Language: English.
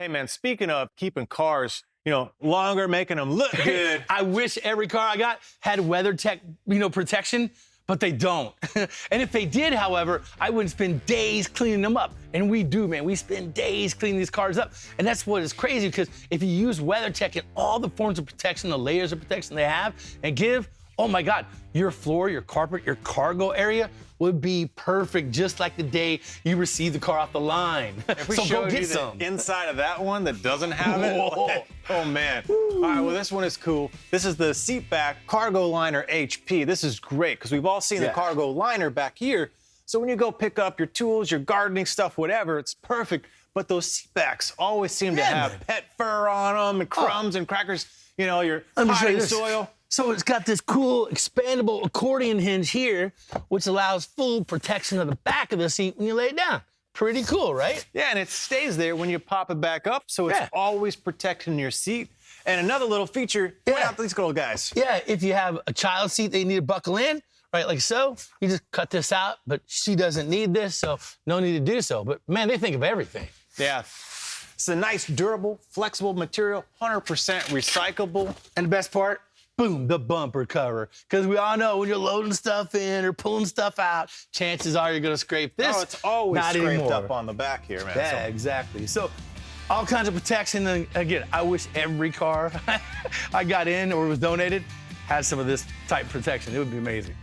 Hey man, speaking of keeping cars, longer, making them look good. I wish every car I got had WeatherTech, protection, but they don't. And if they did, however, I wouldn't spend days cleaning them up. And we do, man. We spend days cleaning these cars up. And that's what is crazy, because if you use WeatherTech and all the forms of protection, the layers of protection they have and give, oh my God, your floor, your carpet, your cargo area would be perfect, just like the day you received the car off the line. If we so showed go get you some. the inside of that one that doesn't have it, Whoa. oh man. All right, well this one is cool. This is the seat back cargo liner HP. This is great because we've all seen the cargo liner back here. So when you go pick up your tools, your gardening stuff, whatever, it's perfect. But those seat backs always seem to have pet fur on them and crumbs and crackers, your potting soil. So it's got this cool expandable accordion hinge here, which allows full protection of the back of the seat when you lay it down. Pretty cool, right? Yeah, and it stays there when you pop it back up, so it's always protecting your seat. And another little feature, point out these little guys. Yeah, if you have a child seat that you need to buckle in, right, like so, you just cut this out, but she doesn't need this, so no need to do so. But man, they think of everything. Yeah. It's a nice, durable, flexible material, 100% recyclable. And the best part? Boom, the bumper cover. Because we all know when you're loading stuff in or pulling stuff out, chances are you're going to scrape this. Oh, it's always Not scraped anymore. up on the back here, man. Yeah, exactly. So all kinds of protection. And again, I wish every car I got in or was donated had some of this type of protection. It would be amazing.